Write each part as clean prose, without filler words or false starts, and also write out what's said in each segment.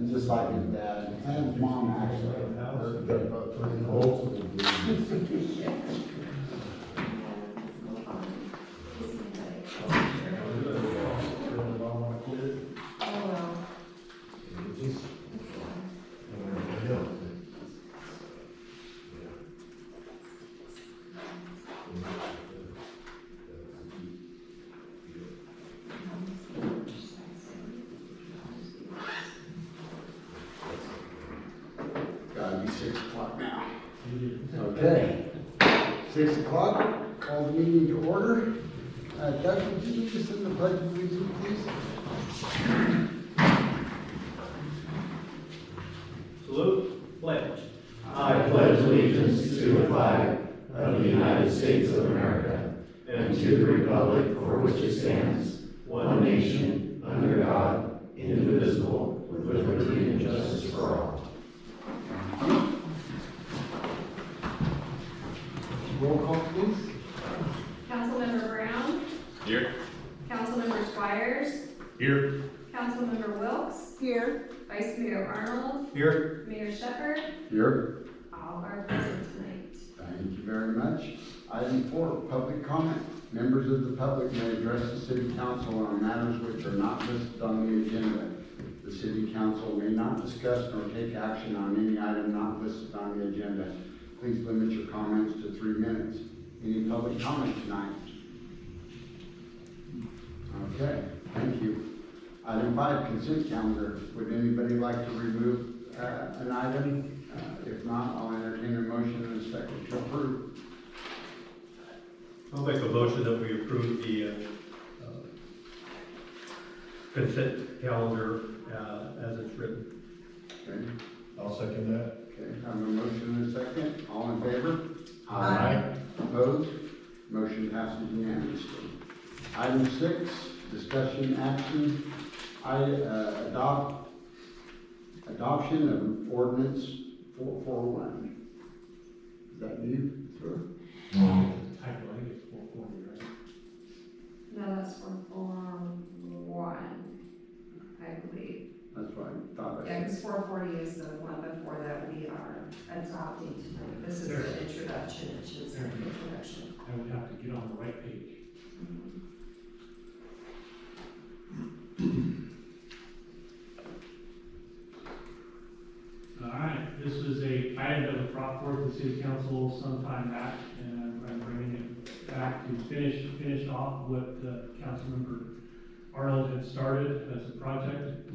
And just like his dad, and his mom actually. They're both old school dudes. Gotta be 6 o'clock now. Okay. 6 o'clock, call the meeting to order. Doug, would you lead us in the pledge of allegiance, please? Salute, pledge. I pledge allegiance to the flag of the United States of America and to the republic for which it stands, one nation, under God, indivisible, with liberty and justice for all. Roll call, please. Councilmember Brown, Here. Councilmember Squires, Here. Councilmember Wilkes, Here. Vice Mayor Arnold, Here. Mayor Shepherd, Here. all are present tonight. Thank you very much. Item 4, public comment. Members of the public may address the city council on matters which are not listed on the agenda. The city council may not discuss nor take action on any item not listed on the agenda. Please limit your comments to 3 minutes. Any public comment tonight? Okay, thank you. Item 5, consent calendar. Would anybody like to remove an item? If not, I'll entertain a motion and a second to approve. I'll make a motion that we approve the consent calendar as it's written. Okay, I'll second that. okay, I have a motion and a second. All in favor? Aye. Opposed? Motion passes unanimously. Item 6, discussion action. Adoption of ordinance 441. Is that you, sir? No, that's for Form 1, I believe. That's what I thought I Yeah, said. because 440 is the one before that we are adopting tonight. This is the introduction, it should say introduction. I would have to get on the right page. All right, this was a item that was brought forth to the city council some time back, and I'm bringing it back to finish off what Councilmember Arnold had started as a project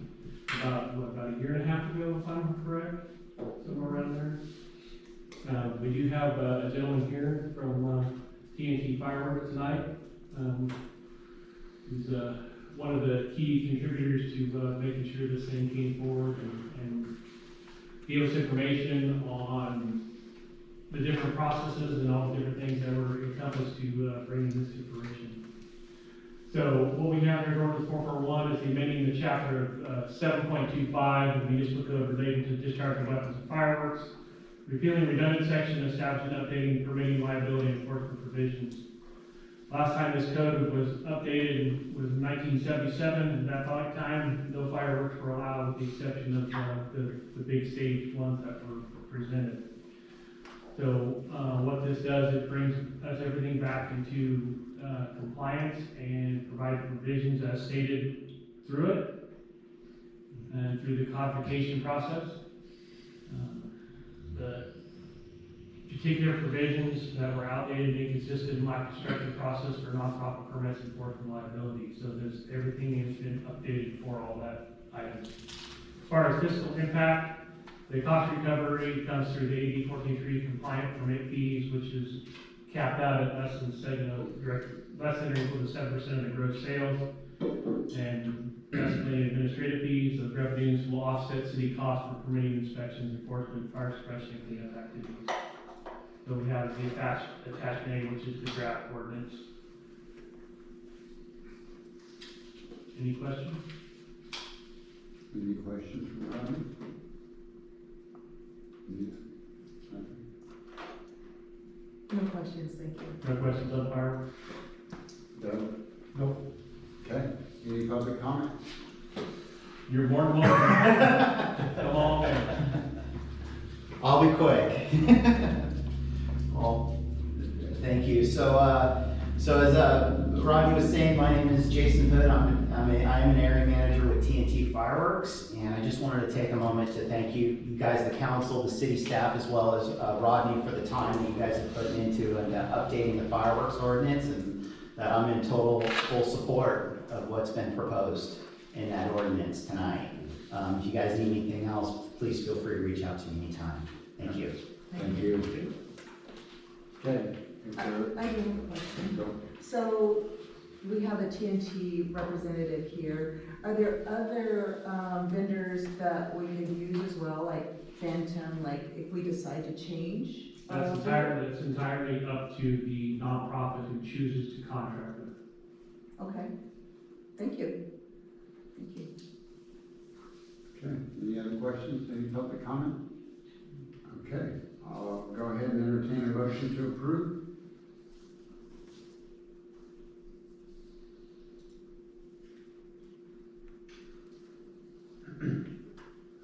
about a year and a half ago, if I'm correct, somewhere around there. We do have a gentleman here from TNT Fireworks tonight. He's one of the key contributors to making sure this thing came forward and gave us information on the different processes and all the different things that were encompassed to bringing this to fruition. So what we have here in Ordinance 441 is the amending the chapter of 7.25 of the municipal code relating to discharge of weapons and fireworks, repealing redundant section, establishing, updating, permitting liability and enforcement provisions. Last time this code was updated was 1977. At that time, no fireworks were allowed, with the exception of the big stage ones that were presented. So what this does, it brings us everything back into compliance and provides provisions as stated through it and through the codification process. The particular provisions that were outdated, inconsistent, and lack of structured process for nonprofit permits and enforcement liability. So everything has been updated for all that items. As far as fiscal impact, the cost recovery comes through the AB 14.3 compliant permit fees, which is capped out at less than or equal to 7% of the gross sales. And estimated administrative fees of revenues will offset city costs for permitting inspections, enforcement, fire suppression, and cleanup activities. So we have the attachment A, which is the draft ordinance. Any questions? Any questions from Ronnie? No questions, thank you. No questions on fireworks? Doug? Nope. Okay, any public comment? You're more than welcome. I'll be quick. Well, thank you. So as Rodney was saying, my name is Jason Hood. I am an area manager with TNT Fireworks, and I just wanted to take a moment to thank you guys, the council, the city staff, as well as Rodney for the time that you guys have put into and updating the fireworks ordinance, and that I'm in total full support of what's been proposed in that ordinance tonight. If you guys need anything else, please feel free to reach out to me anytime. Thank you. Thank you. Okay. I do have a question. So we have a TNT representative here. Are there other vendors that we could use as well, like Phantom, like if we decide to change? That's entirely up to the nonprofit who chooses to contract with. Okay, thank you. Thank you. Okay, any other questions, any public comment? Okay, I'll go ahead and entertain a motion to approve.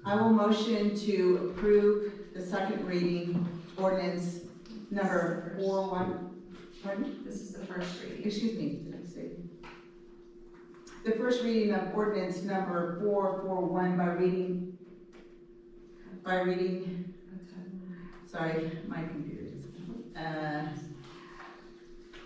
I will motion to approve the second reading ordinance number 41. Pardon? This is the first reading. Excuse me, did I say? The first reading of ordinance number 441 sorry, my computer just,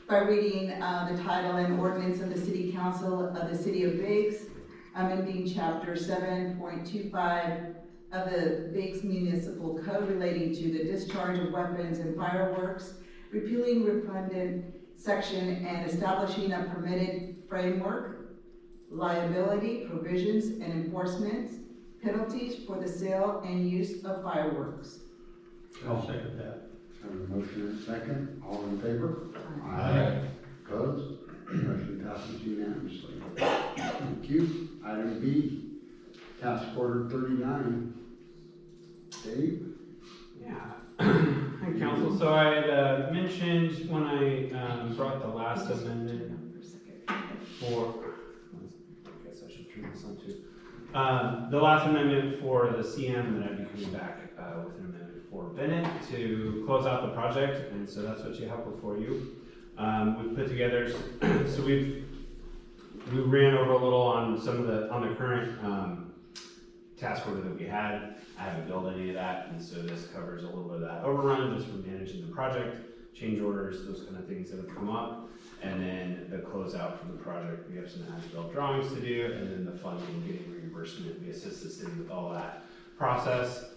by reading the title and ordinance of the City Council of the City of Biggs, amending chapter 7.25 of the Biggs Municipal Code relating to the discharge of weapons and fireworks, repealing redundant section and establishing a permitted framework, liability, provisions, and enforcement penalties for the sale and use of fireworks. I'll second that. Have a motion and a second, all in favor? Aye. Opposed? Motion passes unanimously. Thank you. Item B, task order 39. Dave? Yeah. Hi, council. So I had mentioned when I brought the last amendment for, I guess I should turn this on too. The last amendment for the CM that I'd be coming back with an amendment for Bennett to close out the project, and so that's what you have before you. We've put together, so we ran over a little on some of the current task order that we had. I haven't built any of that, and so this covers a little bit of that overrun just from managing the project, change orders, those kind of things that have come up, and then the closeout from the project. We have some as-built drawings to do, and then the funding, getting reimbursement. We assist the city with all that process.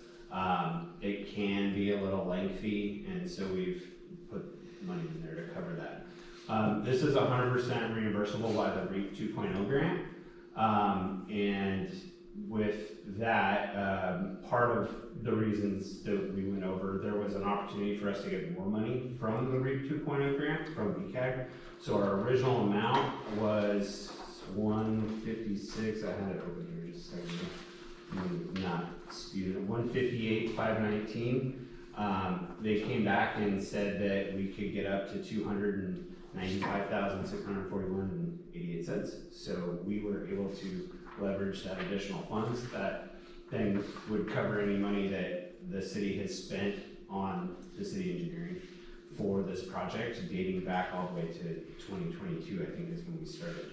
It can be a little lengthy, and so we've put money in there to cover that. This is 100% reimbursable by the REAP 2.0 grant, and with that, part of the reasons that we went over, there was an opportunity for us to get more money from the REAP 2.0 grant from BCAG. So our original amount was 156. I had it open here just a second. I'm not disputing it. 158,519. They came back and said that we could get up to 295,641.88. So we were able to leverage that additional funds. That then would cover any money that the city has spent on the city engineering for this project, dating back all the way to 2022, I think is when we started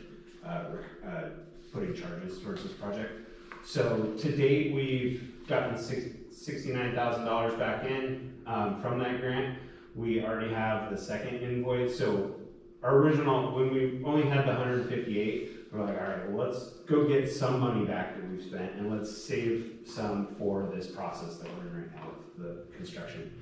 putting charges towards this project. So to date, we've gotten $69,000 back in from that grant. We already have the second invoice. So our original, when we only had the 158, we're like, all right, well, let's go get some money back that we've spent, and let's save some for this process that we're in right now with the construction.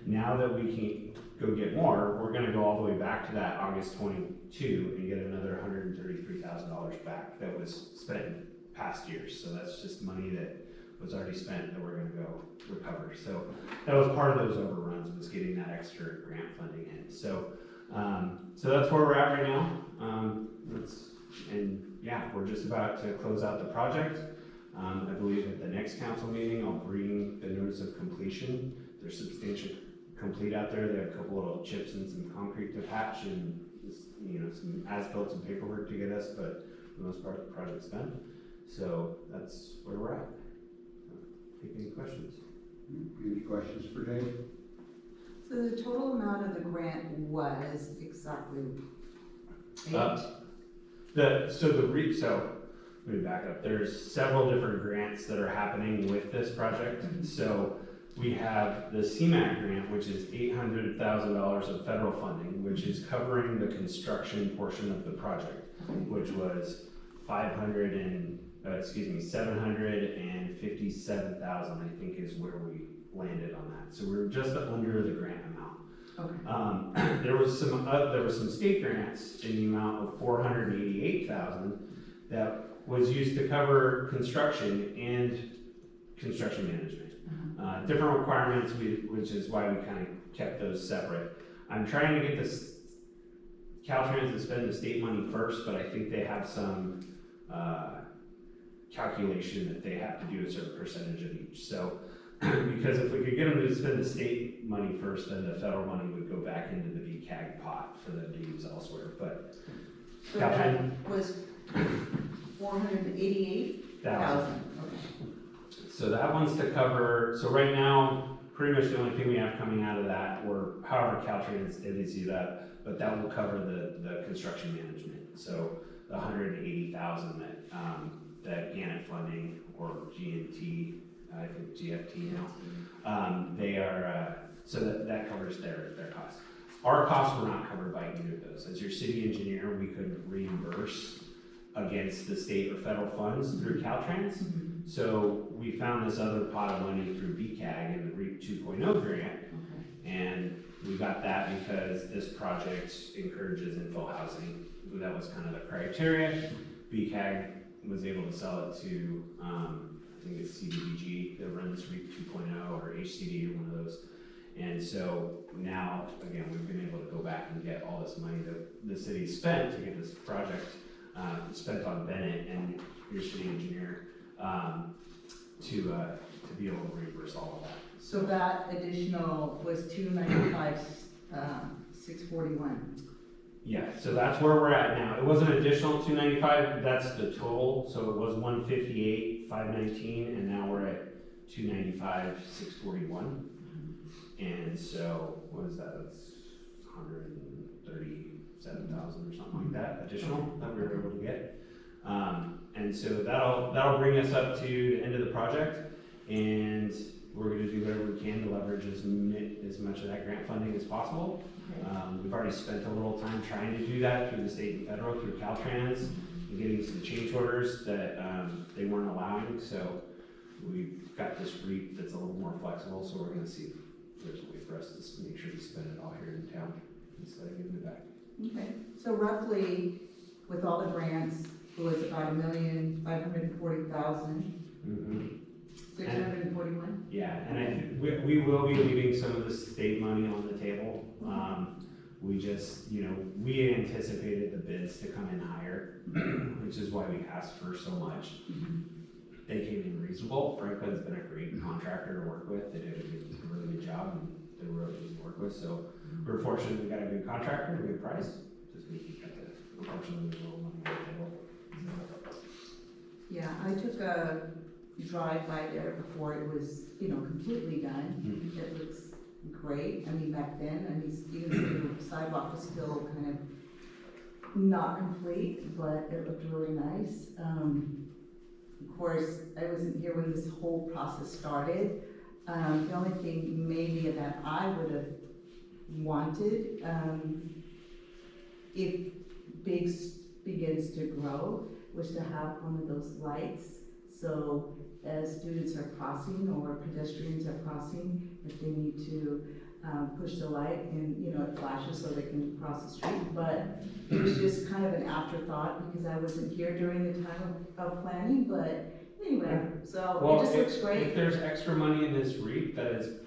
Now that we can go get more, we're gonna go all the way back to that August 22 and get another $133,000 back that was spent in past years. So that's just money that was already spent that we're gonna go recover. So that was part of those overruns, was getting that extra grant funding in. So so that's where we're at right now. And yeah, we're just about to close out the project. I believe at the next council meeting, I'll bring the notice of completion. They're substantially complete out there. They have a couple little chips and some concrete to patch, and some as-built, some paperwork to get us, but for the most part, the project's done. So that's where we're at. Take any questions? Any questions for Dave? So the total amount of the grant was exactly eight? Let me back up. There's several different grants that are happening with this project. So we have the CMAQ grant, which is $800,000 of federal funding, which is covering the construction portion of the project, which was 757,000, I think, is where we landed on that. So we're just under the grant amount. Okay. There was some state grants in the amount of 488,000 that was used to cover construction and construction management. Different requirements, which is why we kind of kept those separate. I'm trying to get this Caltrans to spend the state money first, but I think they have some calculation that they have to do a certain percentage of each. So, because if we could get them to spend the state money first, then the federal money would go back into the VCAG pot for them to use elsewhere. But So that was 488,000. Okay. So that one's to cover, so right now, pretty much the only thing we have coming out of that, or however Caltrans divvies it up, but that will cover the construction management. So the 180,000 that Gannett funding, or GNT, I think GFT now, they are, so that covers their costs. Our costs were not covered by either of those. As your city engineer, we couldn't reimburse against the state or federal funds through Caltrans. So we found this other pot of money through VCAG and the REAP 2.0 grant, and we got that because this project encourages infill housing. That was kind of the criteria. VCAG was able to sell it to, I think it's CDBG that runs REAP 2.0 or HCD or one of those. And so now, again, we've been able to go back and get all this money that the city spent to get this project spent on Bennett and your city engineer to be able to reimburse all of that. So that additional was 295,641. Yeah, so that's where we're at now. It wasn't additional 295, that's the total. So it was 158,519, and now we're at 295,641. And so what is that? That's 137,000 or something like that additional that we were able to get. And so that'll bring us up to the end of the project, and we're going to do whatever we can to leverage as much of that grant funding as possible. We've already spent a little time trying to do that through the state and federal, through Caltrans, and getting some change orders that they weren't allowing. So we've got this REAP that's a little more flexible, so we're going to see if there's a way for us to make sure we spend it all here in town instead of giving it back. Okay, so roughly, with all the grants, it was about 1,540,641. Yeah, and I think we will be leaving some of the state money on the table. We just, we anticipated the bids to come in higher, which is why we asked for so much. They came in reasonable. Franklin's been a great contractor to work with. They did a really good job, and they were really easy to work with. So we're fortunate we got a good contractor, a good price. Just we got the, unfortunately, there's a little money on the table. Yeah, I took a drive by there before it was, completely done. It looks great. I mean, back then, even the sidewalk was still kind of not complete, but it looked really nice. Of course, I wasn't here when this whole process started. The only thing maybe that I would have wanted, if Biggs begins to grow, was to have one of those lights. So as students are crossing or pedestrians are crossing, if they need to push the light and, it flashes so they can cross the street. But it was just kind of an afterthought because I wasn't here during the time of planning, but anyway, so it just looks great. If there's extra money in this REAP, that is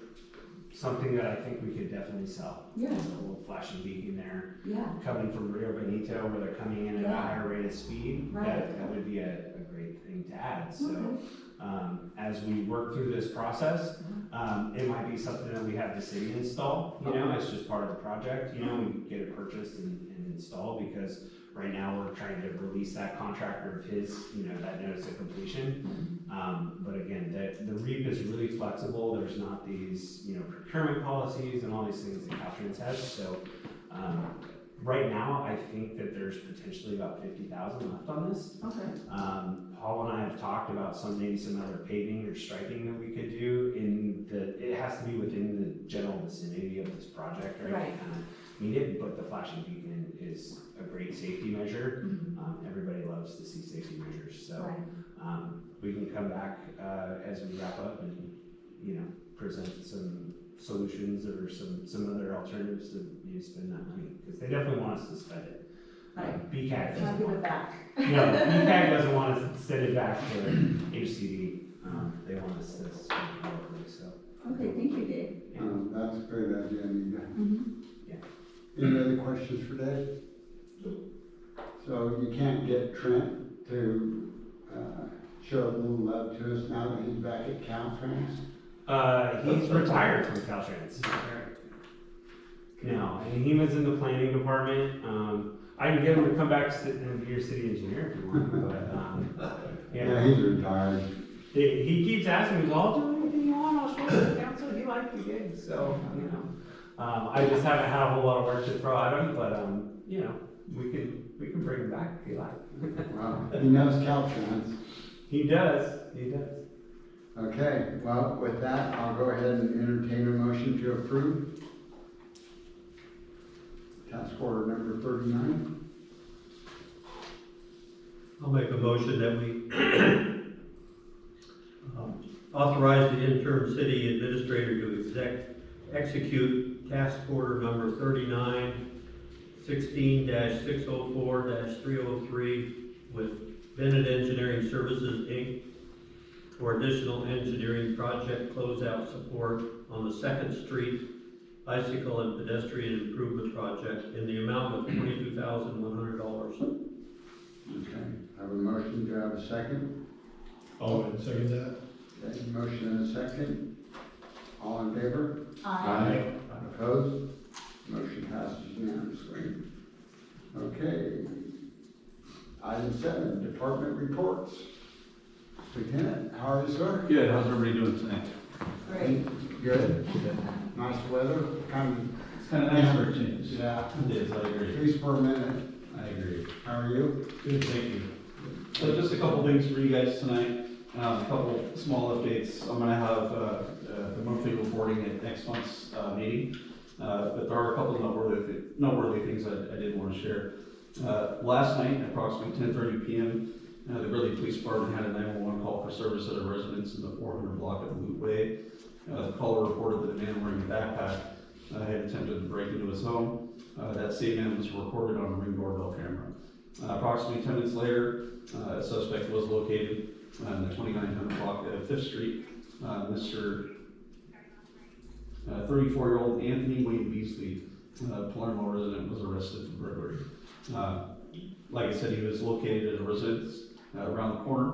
something that I think we could definitely sell. Yeah. A little flashing beacon there, Yeah, coming from Rio Benito where they're coming in at a higher rate of speed. Right. That would be a great thing to add. So okay. as we work through this process, it might be something that we have the city install, it's just part of the project, we get it purchased and installed, because Right now, we're trying to release that contractor of his, that notice of completion. But again, the REAP is really flexible. There's not these, procurement policies and all these things that Caltrans has. So right now, I think that there's potentially about 50,000 left on this. Okay. Paul and I have talked about maybe some other paving or striping that we could do it has to be within the general vicinity of this project, right? Right. To kind of meet it, but the flashing beacon is a great safety measure. Everybody loves to see safety measures, so Right. we can come back as we wrap up and present some solutions or some other alternatives to spend that money, because they definitely want us to spend it. Right. BCAG Can I doesn't give want it back? no, BCAG doesn't want us to send it back to HCD. They want us to spend it locally, so. Okay, thank you, Dave. That's a great idea, Anita. Mm-hmm. Any other questions for Dave? So you can't get Trent to show a little love to us now that he's back at Caltrans? He's retired from Caltrans. No, and he was in the planning department. I can get him to come back and be your city engineer if you want, but Yeah, he's retired. He keeps asking me, "I'll do anything you want. I'll show you the council. He liked the gig." So I just haven't had a whole lot of work to throw at him, but we can bring him back if you like. Well, he knows Caltrans. He does. He does. Okay, well, with that, I'll go ahead and entertain a motion to approve. Task order number 39. I'll make a motion that we authorize the interim city administrator to execute task order number 39, 16-604-303 with Bennett Engineering Services, Inc. for additional engineering project closeout support on the 2nd Street bicycle and pedestrian improvement project in the amount of $22,100. Okay, I have a motion. Do I have a second? Oh, and second that? Okay, motion and a second. All in favor? Aye. Opposed? Motion passes unanimously. Okay. Item 7, department reports. Lieutenant, how are you, sir? Good, how's everybody doing tonight? Great. Good. Nice weather, It's kind of nice for a change. yeah, It is, I at agree. least for a minute. I agree. How are you? Good, thank you. So just a couple things for you guys tonight, a couple small updates. I'm gonna have the monthly reporting at next month's meeting, but there are a couple of noteworthy things I did want to share. Last night, at approximately 10:30 p.m., the Burley Police Department had a 911 call for service at a residence in the 400 block of Butte Way. The caller reported that a man wearing a backpack had attempted to break into his home. That same man was recorded on a Ring doorbell camera. Approximately 10 minutes later, a suspect was located in the 2900 block of 5th Street. Mr. 34-year-old Anthony Wayne Beasley, Palermo resident, was arrested for burglary. Like I said, he was located at a residence around the corner.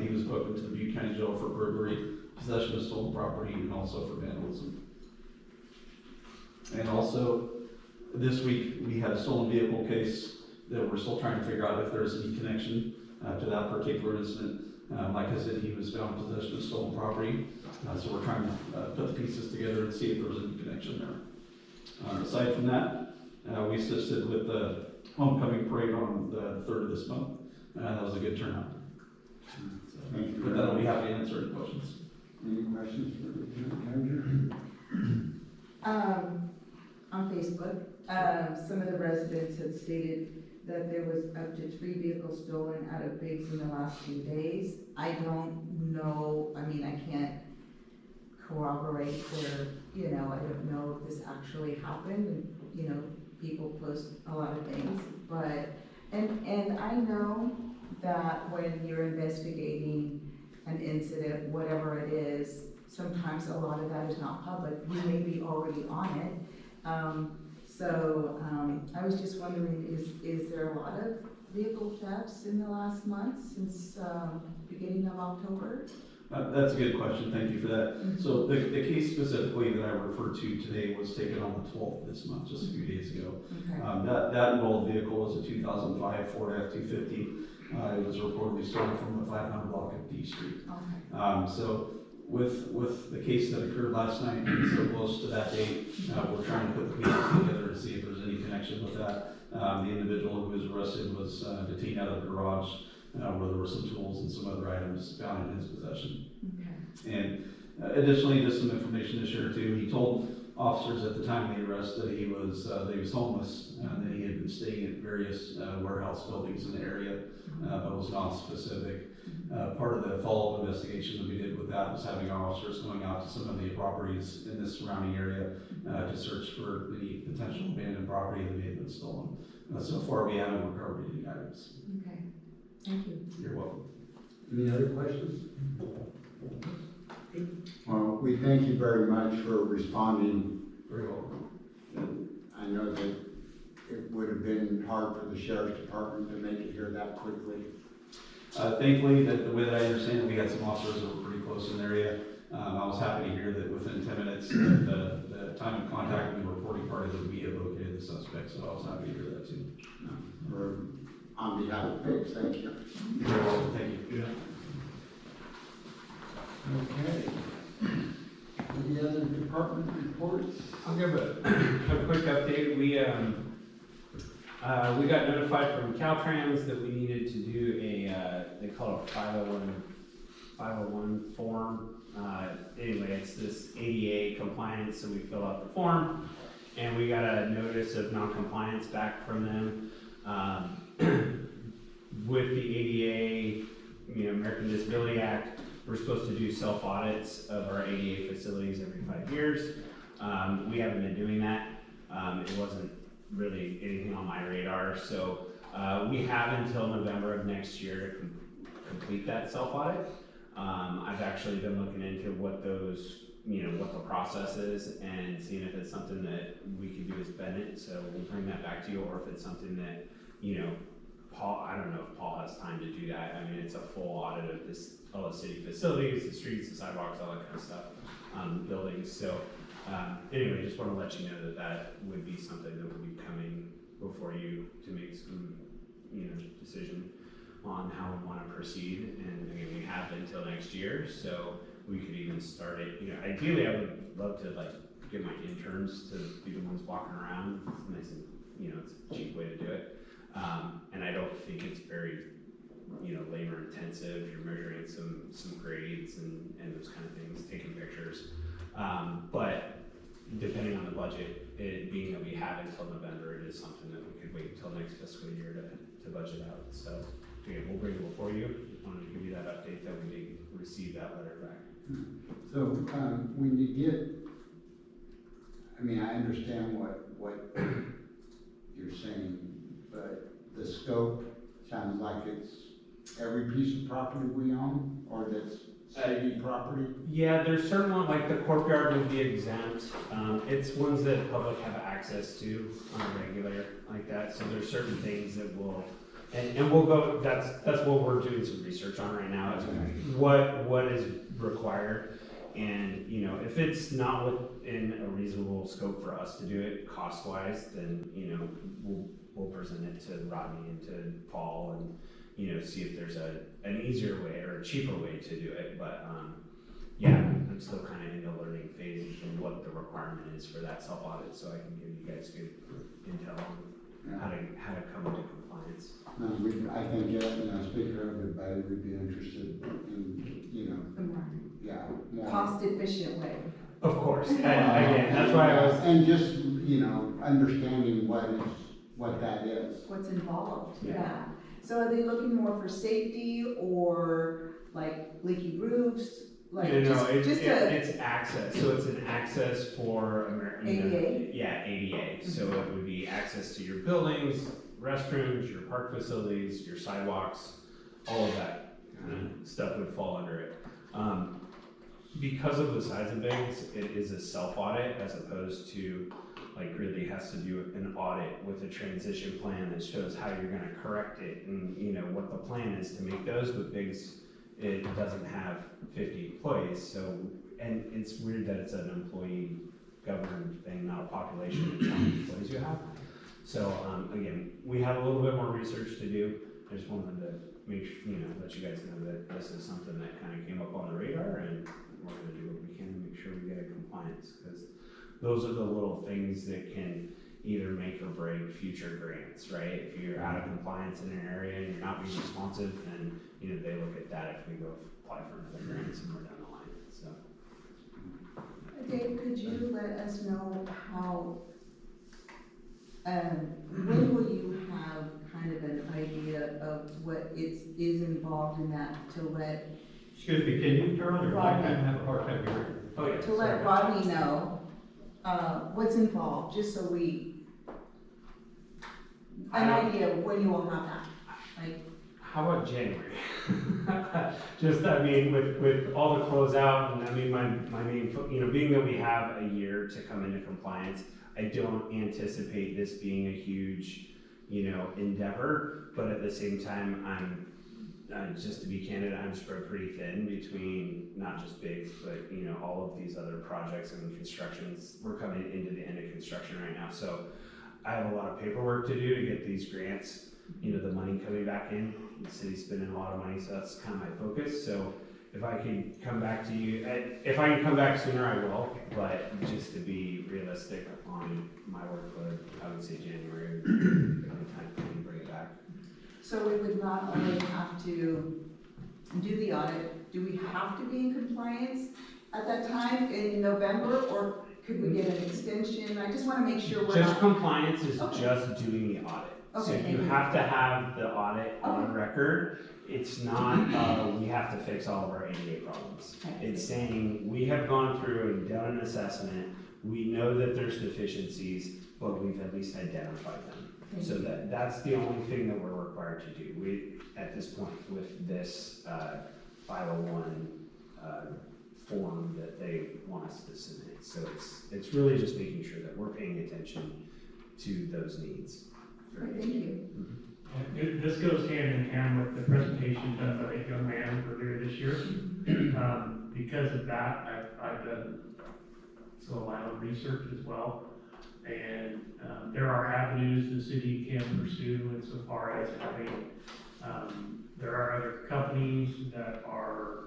He was booked into the Butte County Jail for burglary, possession of stolen property, and also for vandalism. And also, this week, we had a stolen vehicle case that we're still trying to figure out if there's any connection to that particular incident. Like I said, he was found in possession of stolen property, so we're trying to put the pieces together and see if there was any connection there. Aside from that, we assisted with the homecoming parade on the 3rd of this month. That was a good turnout. Thank you. With that, I'll be happy to answer any questions. Any questions for Lieutenant Manager? On Facebook, some of the residents had stated that there was up to 3 vehicles stolen out of Biggs in the last few days. I don't know, I mean, I can't corroborate where, I don't know if this actually happened, and, people post a lot of things, but, and I know that when you're investigating an incident, whatever it is, sometimes a lot of that is not public. We may be already on it. So I was just wondering, is there a lot of vehicle thefts in the last month since beginning of October? That's a good question, thank you for that. So the case specifically that I referred to today was taken on the 12th of this month, just a few days ago. Okay. That involved vehicle was a 2005 Ford F-250. It was reportedly stolen from the 500 block of D Street. Okay. So with the case that occurred last night, so close to that date, we're trying to put the pieces together to see if there's any connection with that. The individual who was arrested was detained out of the garage where there were some tools and some other items found in his possession. Okay. And additionally, just some information to share too. He told officers at the time of the arrest that he was homeless and that he had been staying at various warehouse buildings in the area, but was not specific. Part of the follow-up investigation that we did with that was having our officers going out to some of the properties in this surrounding area to search for any potential abandoned property that may have been stolen. So far, we haven't recovered any items. Okay. Thank you. You're welcome. Any other questions? Well, we thank you very much for responding. Very welcome. I know that it would have been hard for the sheriff's department to make it here that quickly. Thankfully, the way that I understand it, we had some officers that were pretty close in the area. I was happy to hear that within 10 minutes, the time of contact with the reporting party that we had located the suspect, so I was happy to hear that too. On behalf of Biggs, thank you. You're welcome, thank you. Okay. Any other department reports? I'll give a quick update. We got notified from Caltrans that we needed to do they call it a 501 form. Anyway, it's this ADA compliance, so we fill out the form, and we got a notice of non-compliance back from them. With the ADA, American Disability Act, we're supposed to do self-audits of our ADA facilities every 5 years. We haven't been doing that. It wasn't really anything on my radar, so we have until November of next year to complete that self-audit. I've actually been looking into what those, what the process is and seeing if it's something that we could do as Bennett, so we'll bring that back to you, or if it's something that, Paul, I don't know if Paul has time to do that. I mean, it's a full audit of all the city facilities, the streets, the sidewalks, all that kind of stuff, buildings. So anyway, just want to let you know that would be something that would be coming before you to make some, decision on how we want to proceed. And again, we have until next year, so we could even start it. Ideally, I would love to get my interns to be the ones walking around. It's nice and it's a cheap way to do it. And I don't think it's very, labor intensive. You're measuring some grades and those kind of things, taking pictures. But depending on the budget, it being that we have until November, it is something that we could wait until next fiscal year to budget out. So again, we'll bring it before you. Just wanted to give you that update that we did receive that letter back. So when you get, I understand what you're saying, but the scope sounds like it's every piece of property we own, or that's city property? Yeah, there's certain ones, like the courtyard would be exempt. It's ones that the public have access to on a regular like that. So there's certain things that will, and we'll go, that's what we're doing some research on right now, is what is required. And, if it's not within a reasonable scope for us to do it cost-wise, then, we'll present it to Rodney and to Paul and, see if there's an easier way or a cheaper way to do it. But, yeah, I'm still kind of in the learning phase of what the requirement is for that self-audit, so I can give you guys good intel on how to come into compliance. No, I think, speaking of everybody, would be interested in, more. Cost efficient way. Of course, and again, that's why I was. And just, understanding what that is. What's involved, Yeah. yeah. So are they looking more for safety or like leaky roofs? Like It's access. So it's an access for ADA? Yeah, ADA. So it would be access to your buildings, restrooms, your park facilities, your sidewalks, all of that kind of stuff would fall under it. Because of the size of Biggs, it is a self-audit as opposed to really has to do an audit with a transition plan that shows how you're going to correct it and what the plan is to make those. With Biggs, it doesn't have 50 employees, so, and it's weird that it's an employee governed thing, not a population, it's how many employees you have. So, again, we have a little bit more research to do. I just wanted to make, let you guys know that this is something that kind of came up on the radar, and we're gonna do what we can to make sure we get in compliance, because those are the little things that can either make or break future grants, right? If you're out of compliance in an area and you're not being responsive, then, they look at that if we go apply for another grant somewhere down the line, so. Dave, could you let us know how, when will you have kind of an idea of what is involved in that to let, Excuse me, can you turn on your mic? I have a hard time hearing. Oh, yeah. to let Rodney know, what's involved, just so an idea of when you will have that, like, How about January? Just, with all the closeout, and my main, being that we have a year to come into compliance, I don't anticipate this being a huge, endeavor, but at the same time, just to be candid, I'm spread pretty thin between not just Biggs, but, all of these other projects and constructions. We're coming into the end of construction right now, so I have a lot of paperwork to do to get these grants, the money coming back in. The city's spending a lot of money, so that's kind of my focus. So if I can come back to you, if I can come back sooner, I will, but just to be realistic on my workload, I would say January would be the time for me to bring it back. so we would not only have to do the audit, do we have to be in compliance at that time in November, or could we get an extension? I just wanna make sure we're Just not. compliance is Okay. just doing the audit. So Okay, you thank you. have to have the audit on Okay. record. It's not, we have to fix all of our ADA problems. Okay. It's saying, we have gone through and done an assessment, we know that there's deficiencies, but we've at least identified them. Thank So you. that's the only thing that we're required to do. We, at this point, with this 501 form that they want us to submit. So it's really just making sure that we're paying attention to those needs. Great, thank you. This goes hand in hand with the presentation done by a young man earlier this year. Because of that, I've done some of my own research as well. And there are avenues the city can pursue insofar as having, there are other companies that are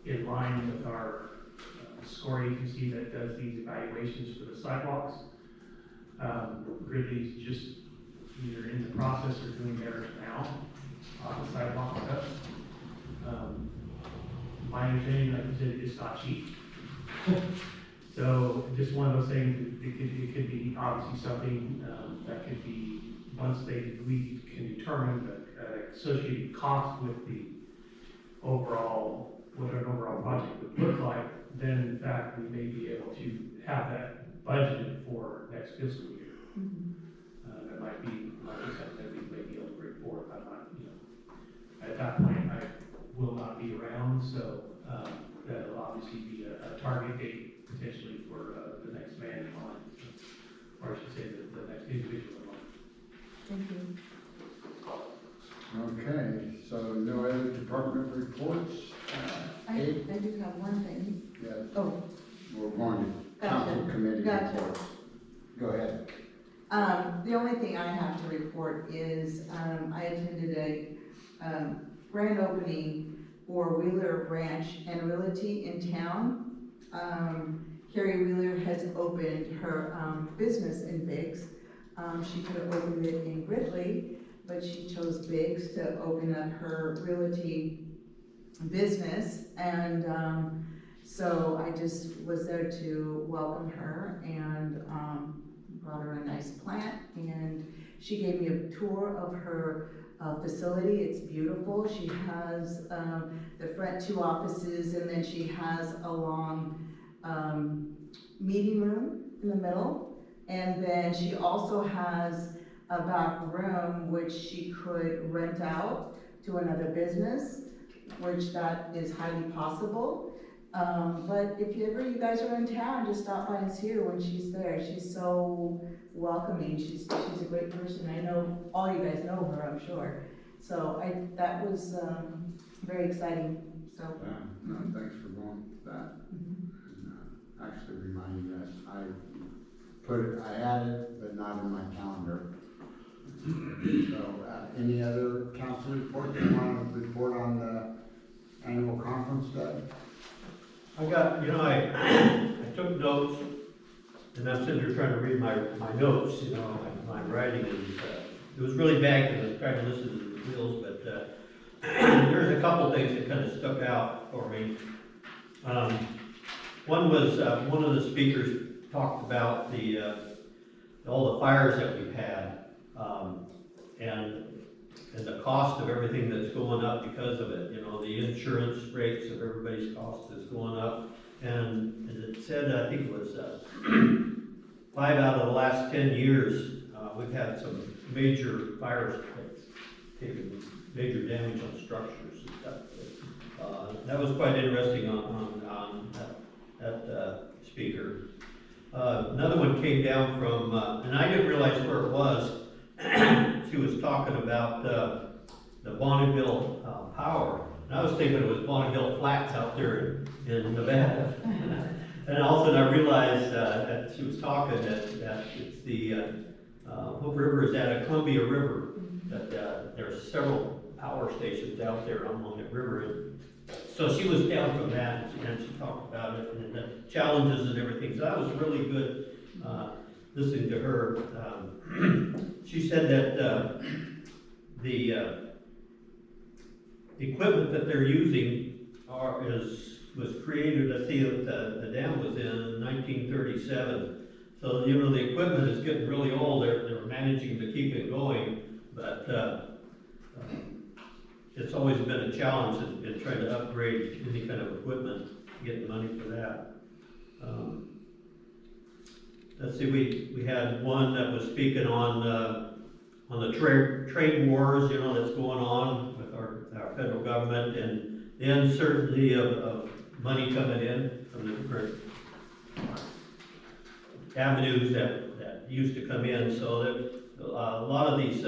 in line with our score agency that does these evaluations for the sidewalks. Ridley's just either in the process or doing theirs now on the sidewalk stuff. My understanding, like I said, it's not cheap. So just one of those things, it could be obviously something that could be, once we can determine the associated cost with the overall, what an overall project would look like, then in fact, we may be able to have that budgeted for next fiscal year. That might be something we may be able to bring forward. I'm not, at that point, I will not be around, so that'll obviously be a target date potentially for the next man in line, or I should say the next individual in line. Thank you. Okay, so no other department reports? I do have one thing. Yes, Oh, we're going to Gotcha, council committee gotcha. reports. Go ahead. the only thing I have to report is, I attended a, grand opening for Wheeler Branch and Realty in town. Carrie Wheeler has opened her, business in Biggs. She could have opened it in Gridley, but she chose Biggs to open up her realty business. And, so I just was there to welcome her and, brought her a nice plant, and she gave me a tour of her facility. It's beautiful. She has the front two offices, and then she has a long meeting room in the middle, and then she also has a back room which she could rent out to another business, which that is highly possible. But if you guys are in town, just stop by and see her when she's there. She's so welcoming. She's a great person. I know all you guys know her, I'm sure. So that was very exciting, so. Yeah, no, thanks for going with that. And, actually reminding us, I had it, but not in my calendar. So, any other council reports you want to report on the annual conference day? I got, I took notes, and I'm sitting there trying to read my notes, my writing, and it was really bad because I was trying to listen to the wheels, but there's a couple things that kind of stuck out for me. One was, one of the speakers talked about all the fires that we've had, and the cost of everything that's going up because of it. The insurance rates of everybody's cost is going up. And it said, I think it was 5 out of the last 10 years, we've had some major fires taking major damage on structures and stuff. That was quite interesting on that speaker. Another one came down from, and I didn't realize where it was. She was talking about the Bonneville power. And I was thinking it was Bonneville Flats out there in Nevada. And all of a sudden I realized that she was talking that it's the, what river is that? Columbia River. That there are several power stations out there along that river. And so she was down from that, and she talked about it and the challenges and everything. So that was really good listening to her. She said that the equipment that they're using was created, I see the dam was in 1937. So, the equipment is getting really old. They're managing to keep it going, but it's always been a challenge in trying to upgrade any kind of equipment, getting money for that. Let's see, we had one that was speaking on the trade wars, that's going on with our federal government, and the uncertainty of money coming in from the different avenues that used to come in. So that a lot of these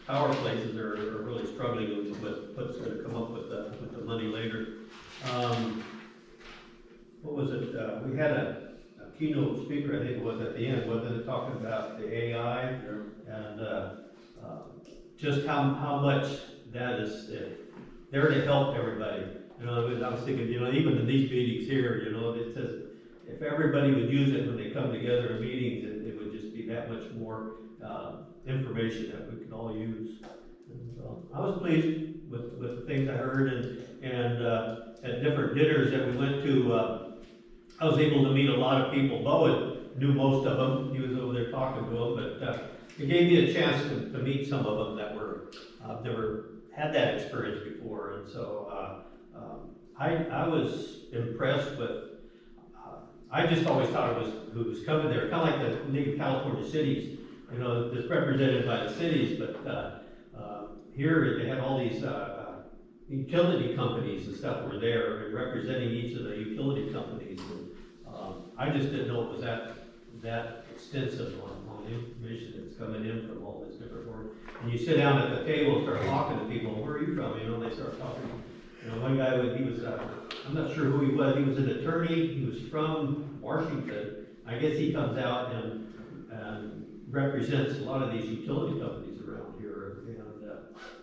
power places are really struggling with what's going to come up with the money later. What was it? We had a keynote speaker, I think it was at the end, wasn't it, talking about the AI and just how much that is there to help everybody. I was thinking, even in these meetings here, it says if everybody would use it when they come together in meetings, it would just be that much more information that we could all use. And so I was pleased with the things I heard, and at different dinners that we went to, I was able to meet a lot of people. Bowen knew most of them. He was over there talking to them, but it gave me a chance to meet some of them that were never had that experience before, and so I was impressed with. I just always thought it was who was coming there, kind of like the League of California Cities. It's represented by the cities, but here they had all these utility companies and stuff were there and representing each of the utility companies. And, I just didn't know it was that extensive on the information that's coming in from all this different work. And you sit down at the table and start talking to people, where are you from? And they start talking. One guy, he was, I'm not sure who he was an attorney. He was from Washington. I guess he comes out and represents a lot of these utility companies around here.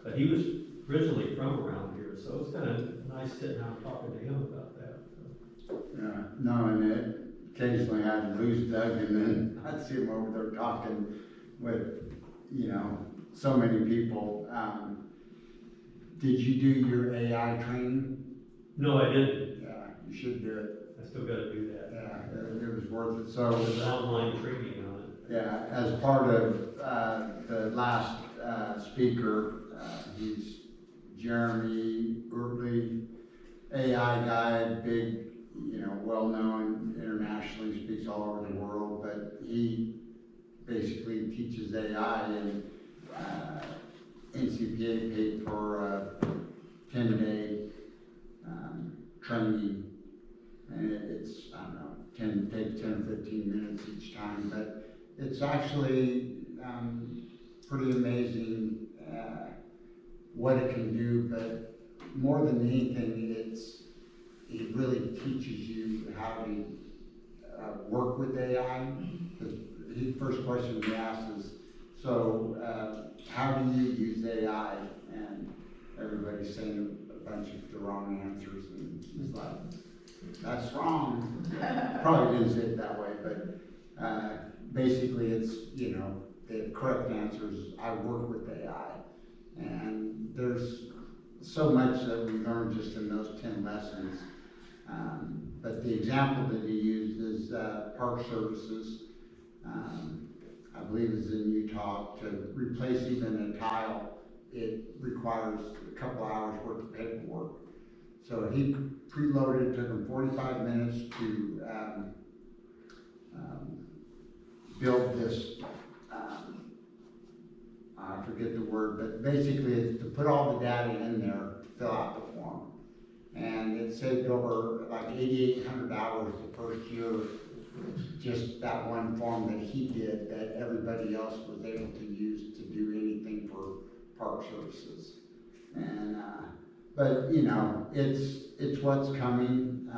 But he was originally from around here, so it's kind of nice sitting down and talking to him about that. So. Yeah, no, and occasionally I'd lose Doug, and then I'd see him over there talking with, so many people. Did you do your AI training? No, I didn't. Yeah, you should do it. I still got to do that. Yeah, it was worth it. So, it was online training on it. Yeah, as part of the last speaker, he's Jeremy Urtley, AI guy, big, well-known internationally, speaks all over the world, but he basically teaches AI, and NCPA paid for a 10-day training, and it's, I don't know, takes 10 or 15 minutes each time, but it's actually pretty amazing what it can do, but more than anything, it really teaches you how to work with AI. The first question we asked is, so how do you use AI? And everybody's saying a bunch of the wrong answers, and it's like, that's wrong. Probably didn't say it that way, but basically it's, you know, the correct answer is I work with AI. And there's so much that we learned just in those 10 lessons. But the example that he used is park services. I believe it's in Utah. To replace even a tile, it requires a couple hours worth of paperwork. So he preloaded, took him 45 minutes to build this, I forget the word, but basically it's to put all the data in there, fill out the form. And it saved over like 8,800 hours the first year, just that one form that he did that everybody else was able to use to do anything for park services. And, but you know, it's what's coming.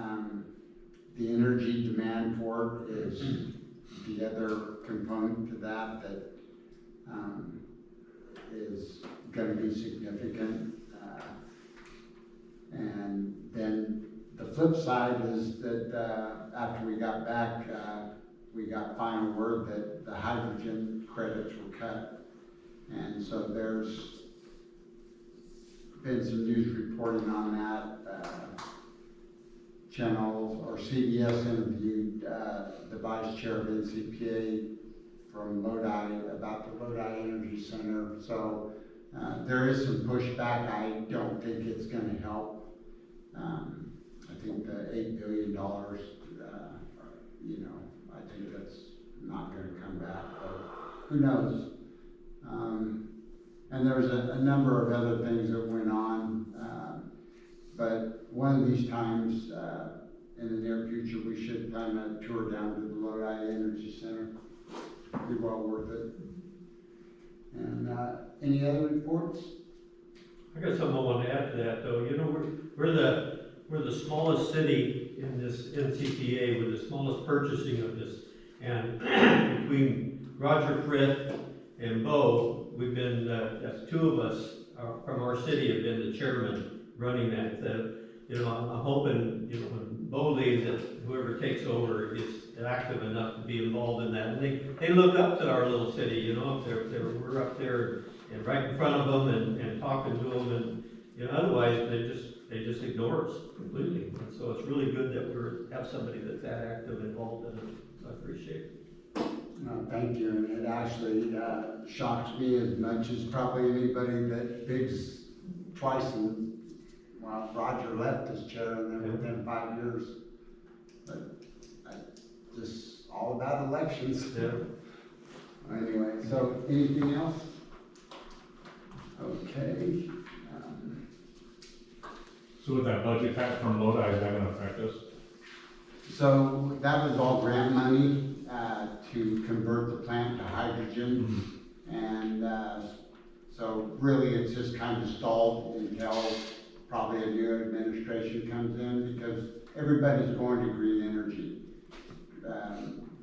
The energy demand for it is the other component to that is going to be significant. And then the flip side is that after we got back, we got final word that the hydrogen credits were cut. And so there's been some news reporting on that. Channels or CBS interviewed the vice chair of NCPA from Lodi about the Lodi Energy Center. So there is some pushback. I don't think it's going to help. I think the $8 billion, you know, I think that's not going to come back, but who knows? And there's a number of other things that went on, but one of these times in the near future, we should plan a tour down to the Lodi Energy Center. Be well worth it. And any other reports? I got something I want to add to that, though. You know, we're the smallest city in this NCPA. We're the smallest purchasing of this, and between Roger Frith and Bo, we've been that's two of us from our city have been the chairman running that. You know, I'm hoping, you know, when Bo leaves, that whoever takes over is active enough to be involved in that. And they look up to our little city, you know, if we're up there and right in front of them and talking to them, and you know, otherwise they just ignore us completely. And so it's really good that we have somebody that's that active involved in it. So I appreciate it. No, thank you. And it actually shocks me as much as probably anybody that bigs twice. And well, Roger left as chair, and then within 5 years. But just all about elections. Yeah. Anyway, so anything else? Okay. So with that budget cut from Lodi, is that gonna affect us? So that was all grant money to convert the plant to hydrogen. And so really it's just kind of stalled until probably a new administration comes in, because everybody's going to green energy.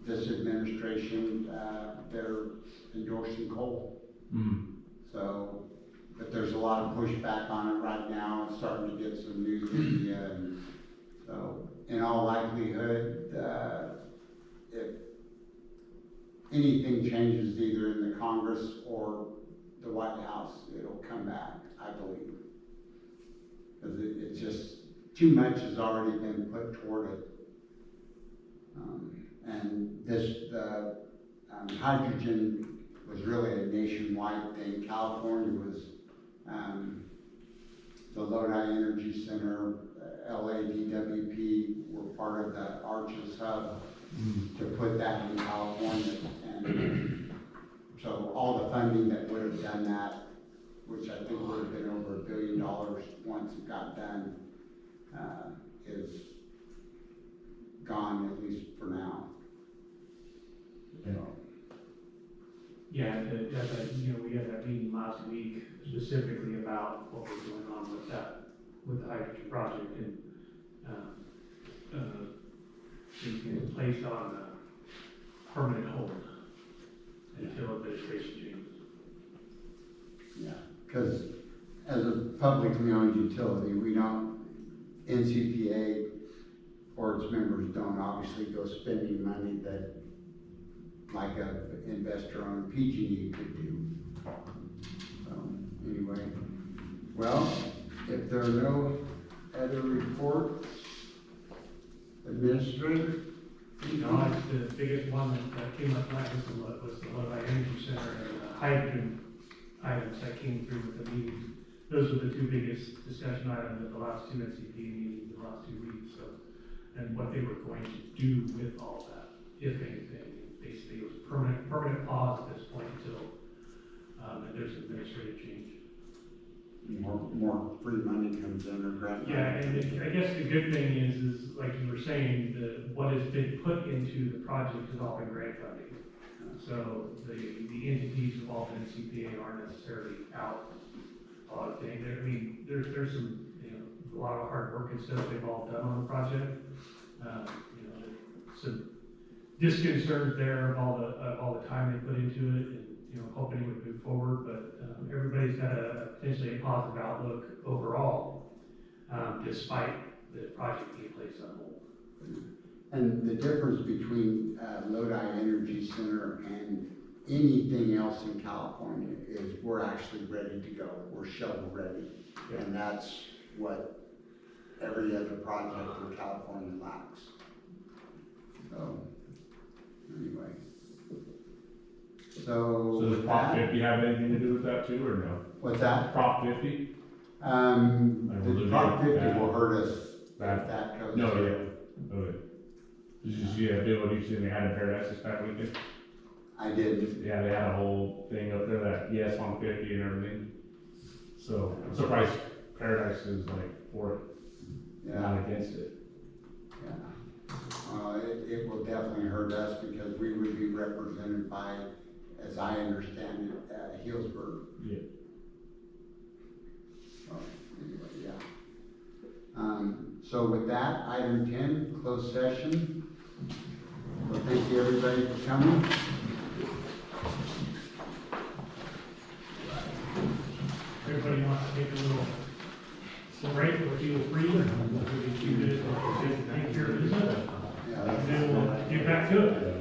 This administration, they're endorsing coal. So, but there's a lot of pushback on it right now. It's starting to get some news media, and so in all likelihood, if anything changes either in the Congress or the White House, it'll come back, I believe. Because it's just, too much has already been put toward it. And the hydrogen was really a nationwide thing. California was the Lodi Energy Center, LADWP were part of the Arches Hub to put that in California. And so all the funding that would have done that, which I think would have been over $1 billion once it got done, is gone, at least for now. So. Yeah, you know, we had that meeting last week specifically about what was going on with that with the hydrogen project, and, it's placed on permanent hold until administration changes. Yeah, because as a publicly owned utility, we don't, NCPA or its members don't obviously go spending money that like a investor on PG&E could do. So, anyway, well, if there are no other reports, Administrator? You know, like the biggest one that came up last was the Lodi Energy Center and the hydrogen items that came through with the meetings. Those were the two biggest discussion items at the last two NCP meetings, the last 2 weeks, so. And what they were going to do with all that, if anything. Basically, it was permanent pause at this point until, there's administrative change. More free money comes in or grant money. Yeah, and I guess the good thing is like you were saying, what has been put into the project has all been grant funding. So the entities involved in CPA aren't necessarily out a lot of things. I mean, there's some, a lot of hard work and stuff they've all done on the project. Some disconcerts there of all the time they put into it, and hoping it would move forward. But everybody's got potentially a positive outlook overall, despite the project being placed on hold. And the difference between Lodi Energy Center and anything else in California is we're actually ready to go. We're shovel ready. And that's what every other project in California lacks. So, anyway. So So does with Prop that, 50 have anything to do with that too, or no? what's that? Prop 50? The Prop 50 will hurt us if Bad. that goes No, through. yeah. Okay. Did you see that deal what you seen they had in Paradise this past weekend? I did. Yeah, they had a whole thing up there that yes on 50 and everything. So I'm surprised Paradise is like for it, Yeah. not against it. Yeah. It will definitely hurt us because we would be represented by, as I understand it, Healdsburg. Yeah. So, anyway, yeah. So with that, item 10, closed session. Well, thank you everybody for coming. Everybody wants to take a little break or feel free, and we'll give you 2 minutes to take care of business, Yeah, and then we'll get back to it.